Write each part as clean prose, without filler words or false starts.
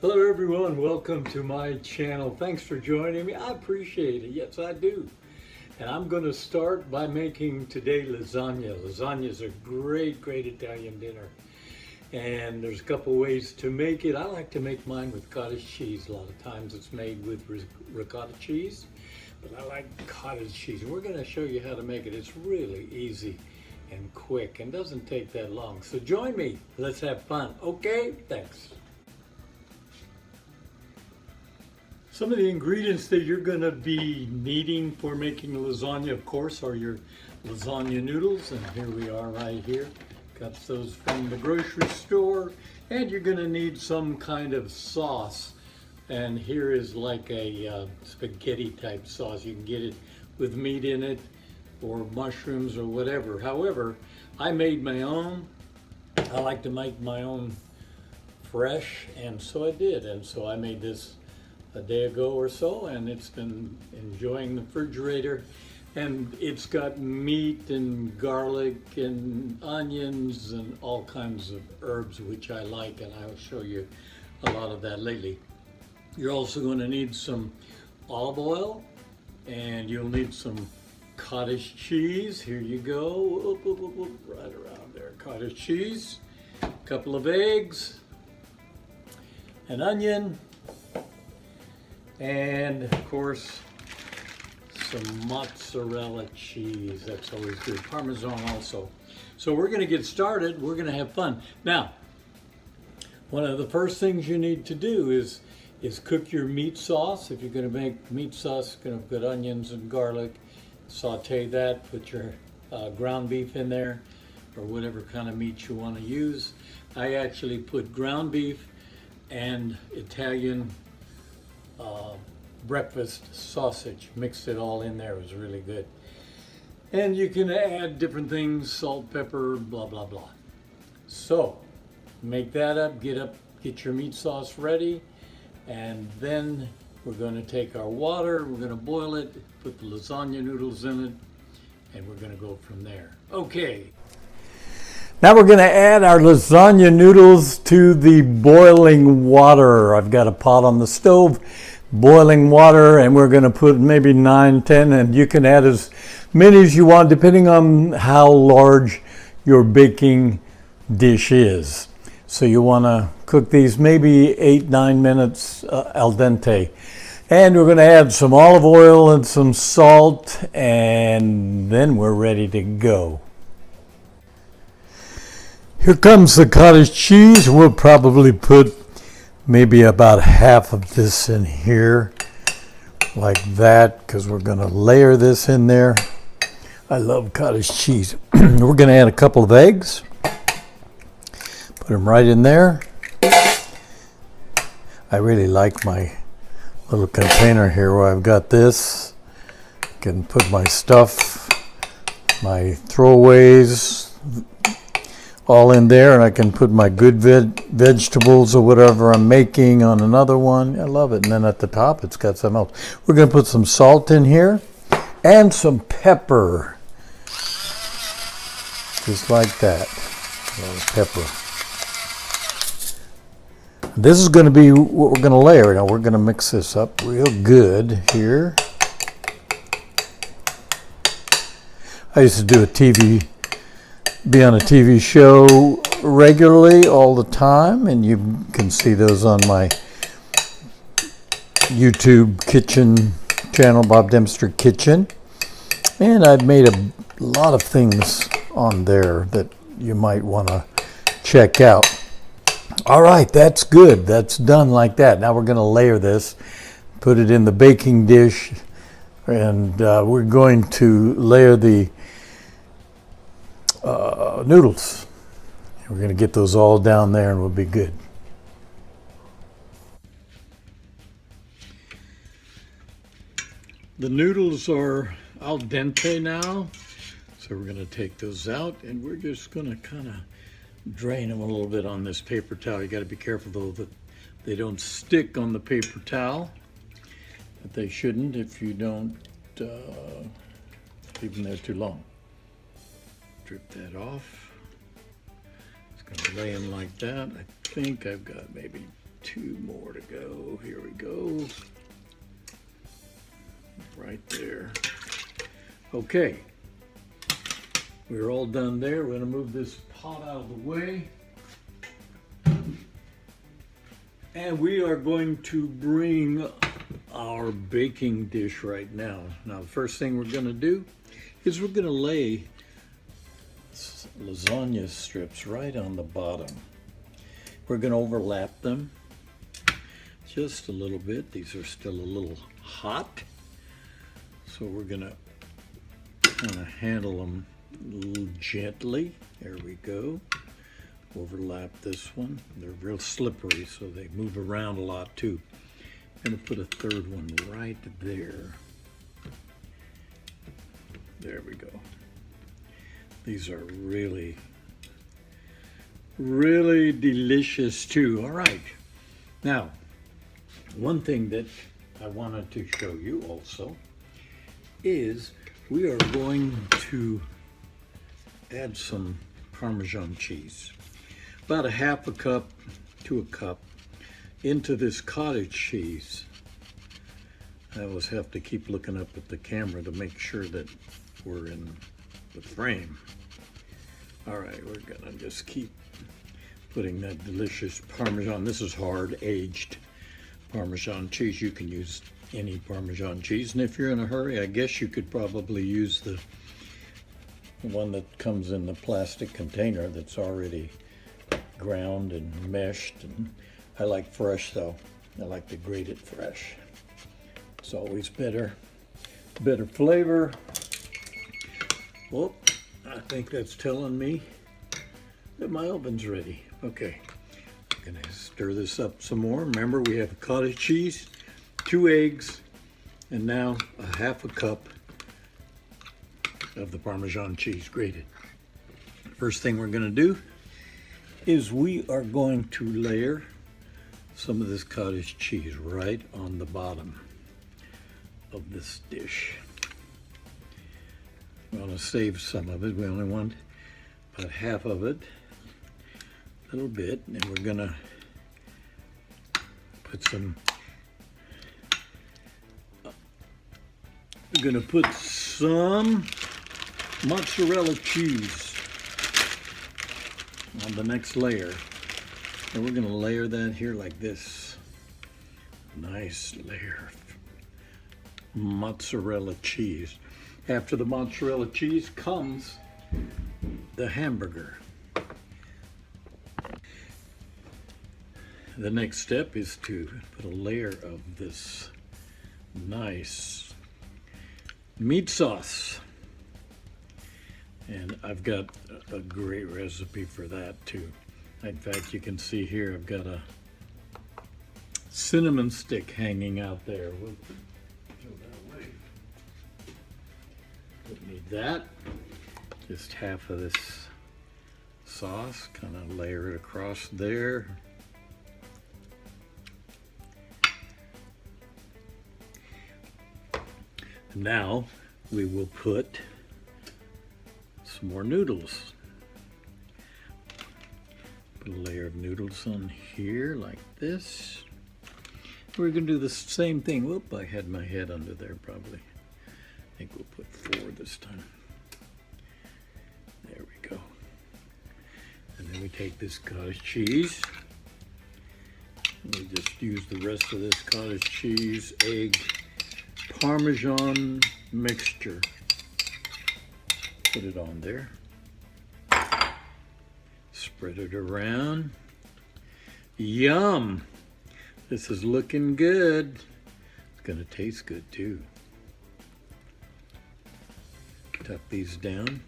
Hello everyone, welcome to my channel. Thanks for joining me. I appreciate it. Yes, I do. And I'm going to start by making today lasagna. Lasagna is a great Italian dinner. And there's a couple ways to make it. I like to make mine with cottage cheese. A lot of times it's made with ricotta cheese, but I like cottage cheese. And we're going to show you how to make it. It's really easy and quick and doesn't take that long. So join me. Let's have fun. Okay? Thanks. Some of the ingredients that you're going to be needing for making lasagna, of course, are your lasagna noodles. And here we are right here. Got those from the grocery store. And you're going to need some kind of sauce. And here is like a spaghetti type sauce. You can get it with meat in it or mushrooms or whatever. However, I made my own. I like to make my own fresh, and so I did. And so I made this a day ago or so, and it's been enjoying the refrigerator. And it's got meat and garlic and onions and all kinds of herbs, which I like, and I'll show you a lot of that lately. You're also going to need some olive oil, and you'll need some cottage cheese. Here you go, right around there. Cottage cheese, a couple of eggs, an onion, and of course, some mozzarella cheese. That's always good. Parmesan also. So we're going to get started. We're going to have fun. Now, one of the first things you need to do is cook your meat sauce. If you're going to make meat sauce, you're going to put onions and garlic, saute that, put your ground beef in there, or whatever kind of meat you want to use. I actually put ground beef and Italian breakfast sausage, mixed it all in there. It was really good. And you can add different things, salt, pepper, blah blah blah. So make that up, get your meat sauce ready, and then we're going to take our water, we're going to boil it, put the lasagna noodles in it, and we're going to go from there. Okay. Now we're going to add our lasagna noodles to the boiling water. I've got a pot on the stove, boiling water, and we're going to put maybe 9, 10, and you can add as many as you want depending on how large your baking dish is. So you want to cook these maybe 8, 9 minutes al dente. And we're going to add some olive oil and some salt, and then we're ready to go. Here comes the cottage cheese. We'll probably put maybe about half of this in here, like that, because we're going to layer this in there. I love cottage cheese. We're going to add a couple of eggs. Put them right in there. I really like my little container here where I've got this. I can put my stuff, my throwaways, all in there, and I can put my good vegetables or whatever I'm making on another one. I love it. And then at the top, it's got something else. We're going to put some salt in here and some pepper, just like that. A little pepper. This is going to be what we're going to layer. Now we're going to mix this up real good here. I used to do be on a TV show regularly all the time, and you can see those on my YouTube kitchen channel, Bob Dempster Kitchen. And I've made a lot of things on there that you might want to check out. All right, that's good. That's done like that. Now we're going to layer this, put it in the baking dish, and we're going to layer the noodles. We're going to get those all down there and we'll be good. The noodles are al dente now, so we're going to take those out, and we're just going to kind of drain them a little bit on this paper towel. You got to be careful though that they don't stick on the paper towel, but they shouldn't if you don't leave them there too long. Drip that off. It's going to lay in like that. I think I've got maybe 2 more to go. Here we go. Right there. Okay. We're all done there. We're going to move this pot out of the way. And we are going to bring our baking dish right now. Now, the first thing we're going to do is we're going to lay lasagna strips right on the bottom. We're going to overlap them just a little bit. These are still a little hot. So we're going to kind of handle them a little gently. There we go. Overlap this one. They're real slippery, so they move around a lot too. I'm going to put a third one right there. There we go. These are really, really delicious too. All right. Now, one thing that I wanted to show you also is we are going to add some Parmesan cheese. About a half a cup to a cup into this cottage cheese. I always have to keep looking up at the camera to make sure that we're in the frame. All right, we're gonna just keep putting that delicious Parmesan. This is hard aged Parmesan cheese. You can use any Parmesan cheese, and if you're in a hurry, I guess you could probably use the one that comes in the plastic container that's already ground and meshed. And I like fresh though. I like to grate it fresh. It's always better flavor. Well, I think that's telling me that my oven's ready. Okay, I'm gonna stir this up some more. Remember, we have cottage cheese, 2 eggs, and now a half a cup of the Parmesan cheese grated. First thing we're gonna do is we are going to layer some of this cottage cheese right on the bottom of this dish. We want to save some of it. We only want about half of it, a little bit, and we're gonna put some. We're gonna put some mozzarella cheese on the next layer, and we're gonna layer that here like this. Nice layer of mozzarella cheese. After the mozzarella cheese comes the hamburger. The next step is to put a layer of this nice meat sauce. And I've got a great recipe for that too. In fact, you can see here I've got a cinnamon stick hanging out there. We'll throw that away. Don't need that. Just half of this sauce, kind of layer it across there. Now we will put some more noodles. Put a layer of noodles on here like this. We're going to do the same thing. Whoop, I had my head under there probably. I think we'll put 4 this time. There we go. And then we take this cottage cheese. And we just use the rest of this cottage cheese, egg, Parmesan mixture. Put it on there. Spread it around. Yum! This is looking good. It's gonna taste good too. Tuck these down.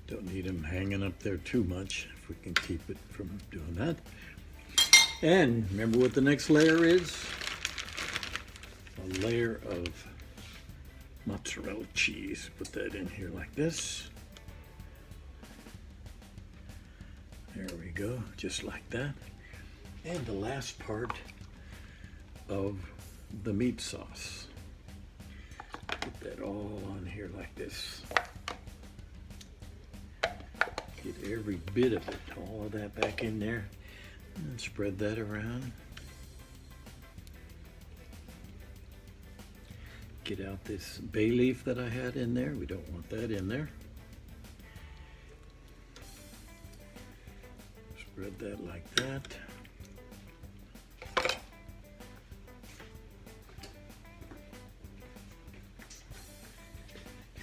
Don't need them hanging up there too much if we can keep it from doing that. And remember what the next layer is? A layer of mozzarella cheese. Put that in here like this. There we go, just like that. And the last part of the meat sauce. Put that all on here like this. Get every bit of it, all of that back in there. And spread that around. Get out this bay leaf that I had in there. We don't want that in there. Spread that like that.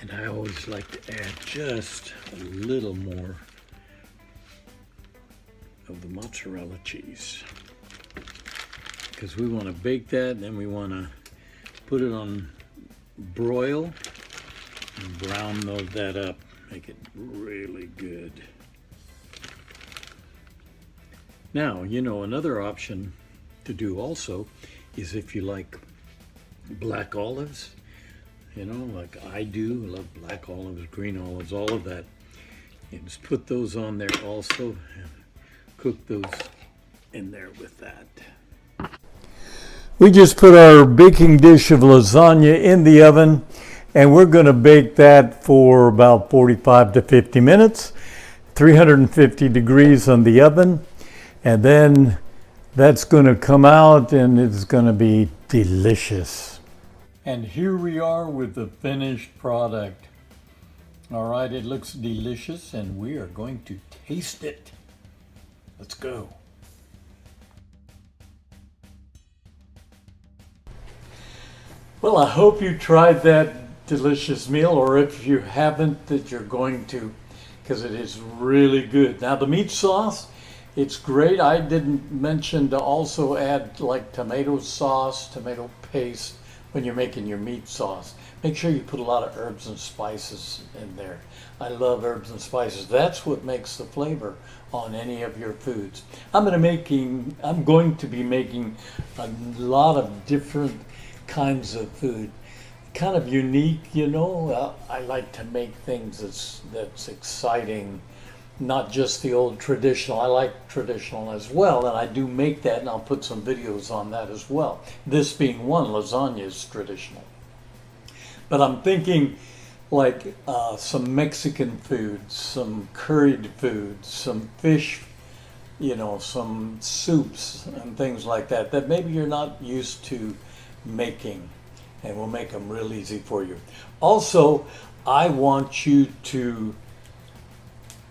And I always like to add just a little more of the mozzarella cheese, because we want to bake that, and then we want to put it on broil and brown that up, make it really good. Now, you know, another option to do also is if you like black olives, you know, like I do. I love black olives, green olives, all of that. You just put those on there also and cook those in there with that. We just put our baking dish of lasagna in the oven, and we're going to bake that for about 45 to 50 minutes, 350 degrees on the oven, and then that's going to come out and it's going to be delicious. And here we are with the finished product. All right, it looks delicious, and we are going to taste it. Let's go. Well, I hope you tried that delicious meal, or if you haven't, that you're going to, because it is really good. Now, the meat sauce, it's great. I didn't mention to also add like tomato sauce, tomato paste, when you're making your meat sauce. Make sure you put a lot of herbs and spices in there. I love herbs and spices. That's what makes the flavor on any of your foods. I'm going to be making a lot of different kinds of food. Kind of unique, you know. I like to make things that's exciting, not just the old traditional. I like traditional as well, and I do make that, and I'll put some videos on that as well. This being one, lasagna is traditional. But I'm thinking like some Mexican food, some curried food, some fish, you know, some soups and things like that, that maybe you're not used to making, and we'll make them real easy for you. Also, I want you to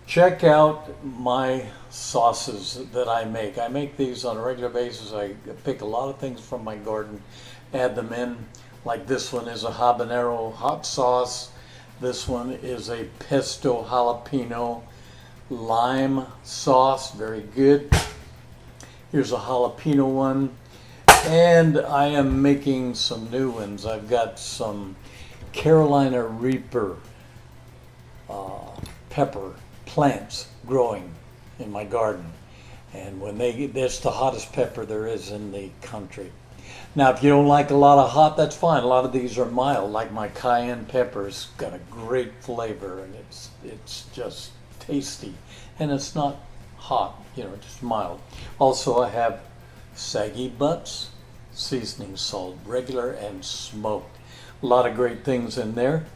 check out my sauces that I make. I make these on a regular basis. I pick a lot of things from my garden, add them in. Like this one is a habanero hot sauce. This one is a pesto jalapeno lime sauce, very good. Here's a jalapeno one. And I am making some new ones. I've got some Carolina Reaper pepper plants growing in my garden, and that's the hottest pepper there is in the country. Now, if you don't like a lot of hot, that's fine. A lot of these are mild, like my cayenne pepper's got a great flavor, and it's just tasty, and it's not hot, you know, just mild. Also, I have saggy butts, seasoning salt, regular and smoked. A lot of great things in there,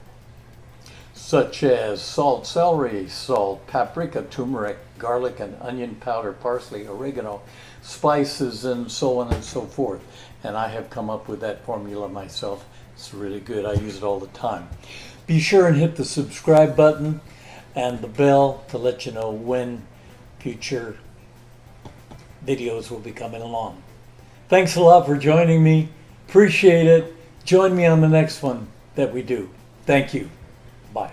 such as salt, celery salt, paprika, turmeric, garlic and onion powder, parsley, oregano, spices, and so on and so forth. And I have come up with that formula myself. It's really good. I use it all the time. Be sure and hit the subscribe button and the bell to let you know when future videos will be coming along. Thanks a lot for joining me. Appreciate it. Join me on the next one that we do. Thank you. Bye.